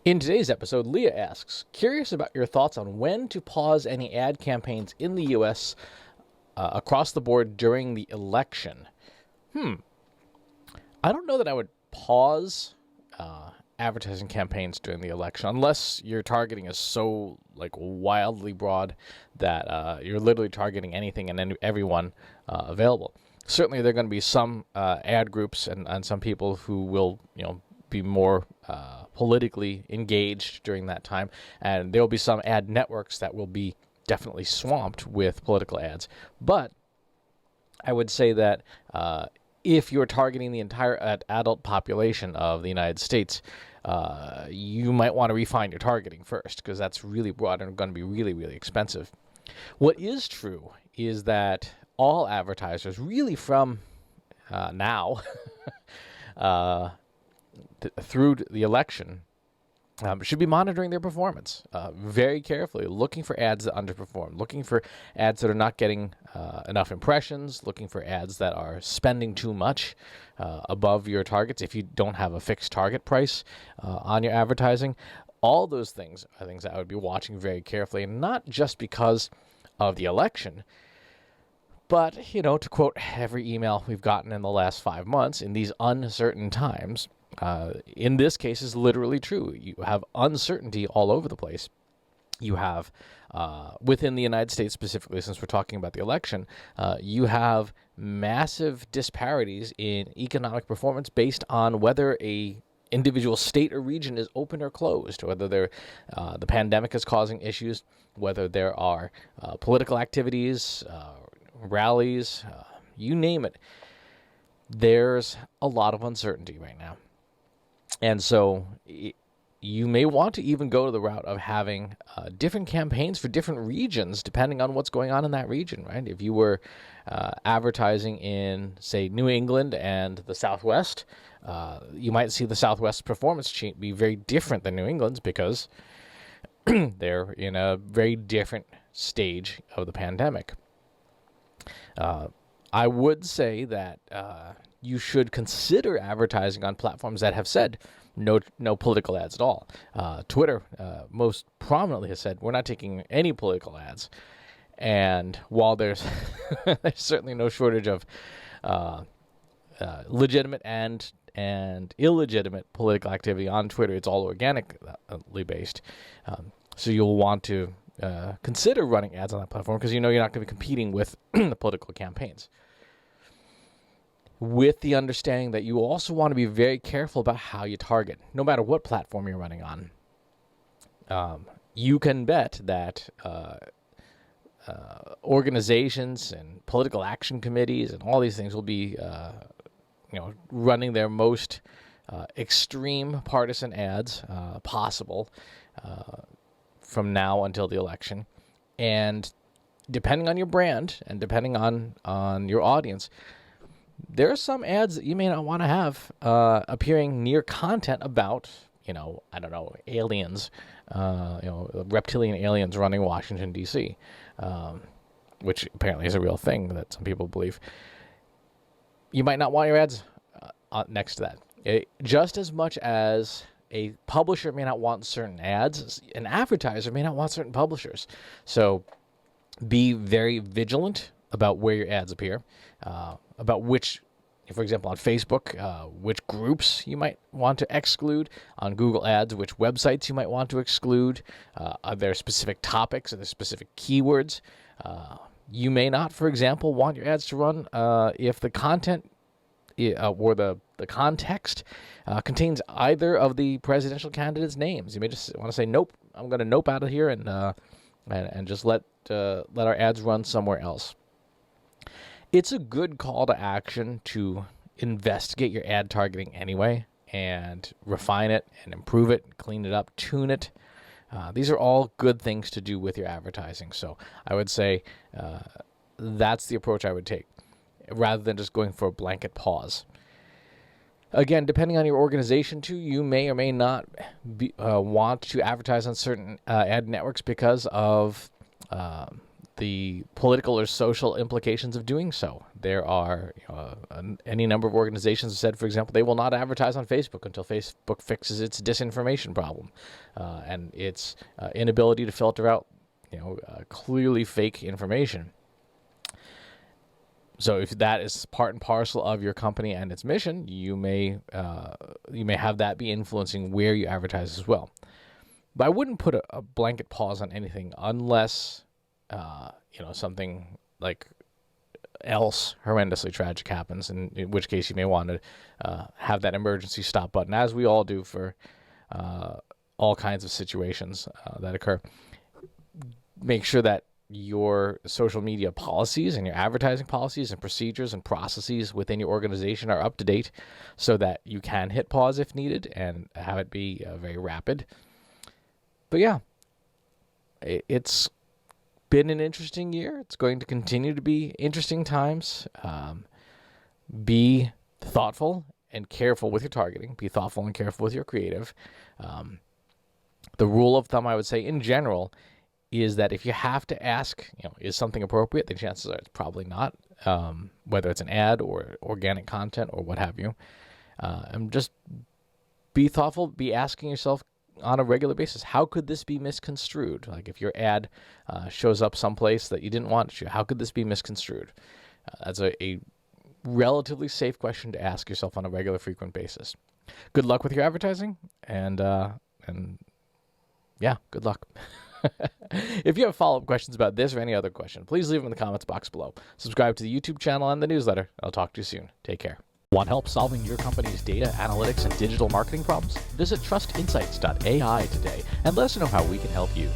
In today's episode, Leah asks, curious about your thoughts on when to pause any ad campaigns in the U.S. Across the board during the election. I don't know that I would pause advertising campaigns during the election unless your targeting is so wildly broad that you're literally targeting anything and everyone available. Certainly, there are going to be some ad groups and some people who will be more politically engaged during that time, and there will be some ad networks that will be definitely swamped with political ads. But I would say that if you're targeting the entire adult population of the United States, you might want to refine your targeting first, because that's really broad and going to be really, really expensive. What is true is that all advertisers, really from now through the election, should be monitoring their performance very carefully, looking for ads that underperform, looking for ads that are not getting enough impressions, looking for ads that are spending too much above your targets if you don't have a fixed target price on your advertising. All those things are things that I would be watching very carefully, and not just because of the election, but, to quote every email we've gotten in the last 5 months, in these uncertain times, in this case is literally true. You have uncertainty all over the place. You have, within the United States specifically, since we're talking about the election, you have massive disparities in economic performance based on whether a individual state or region is open or closed, whether the pandemic is causing issues, whether there are political activities, rallies, you name it. There's a lot of uncertainty right now. And so you may want to even go to the route of having different campaigns for different regions, depending on what's going on in that region, right? If you were advertising in, say, New England and the Southwest, you might see the Southwest performance be very different than New England's, because they're in a very different stage of the pandemic. I would say that you should consider advertising on platforms that have said no political ads at all. Twitter most prominently has said, we're not taking any political ads. And while there's there's certainly no shortage of legitimate and illegitimate political activity on Twitter, it's all organically based. So you'll want to consider running ads on that platform, because you're not going to be competing with the political campaigns. With the understanding that you also want to be very careful about how you target, no matter what platform you're running on. You can bet that organizations and political action committees and all these things will be, running their most extreme partisan ads possible from now until the election. And depending on your brand and depending on your audience, there are some ads that you may not want to have appearing near content about, aliens, reptilian aliens running Washington, D.C., which apparently is a real thing that some people believe. You might not want your ads next to that. Just as much as a publisher may not want certain ads, an advertiser may not want certain publishers. So be very vigilant about where your ads appear, about which, for example, on Facebook, which groups you might want to exclude, on Google Ads, which websites you might want to exclude. Are there specific topics? Are there specific keywords? You may not, for example, want your ads to run if the content or the context contains either of the presidential candidates' names. You may just want to say, nope, I'm going to nope out of here and just let our ads run somewhere else. It's a good call to action to investigate your ad targeting anyway and refine it and improve it, and clean it up, tune it. These are all good things to do with your advertising. So I would say that's the approach I would take, rather than just going for a blanket pause. Again, depending on your organization too, you may or may not want to advertise on certain ad networks because of the political or social implications of doing so. There are any number of organizations that said, for example, they will not advertise on Facebook until Facebook fixes its disinformation problem and its inability to filter out clearly fake information. So if that is part and parcel of your company and its mission, you may have that be influencing where you advertise as well. But I wouldn't put a blanket pause on anything unless something like else horrendously tragic happens, in which case you may want to have that emergency stop button, as we all do for all kinds of situations that occur. Make sure that your social media policies and your advertising policies and procedures and processes within your organization are up to date so that you can hit pause if needed and have it be very rapid. But yeah, it's been an interesting year. It's going to continue to be interesting times. Be thoughtful and careful with your targeting. Be thoughtful and careful with your creative. The rule of thumb, I would say, in general, is that if you have to ask, is something appropriate, the chances are it's probably not, whether it's an ad or organic content or what have you. And just be thoughtful, be asking yourself on a regular basis, how could this be misconstrued? Like if your ad shows up someplace that you didn't want it to, how could this be misconstrued? That's a relatively safe question to ask yourself on a regular, frequent basis. Good luck with your advertising, and yeah, good luck. If you have follow-up questions about this or any other question, please leave them in the comments box below. Subscribe to the YouTube channel and the newsletter. I'll talk to you soon. Take care. Want help solving your company's data, analytics, and digital marketing problems? Visit trustinsights.ai today and let us know how we can help you.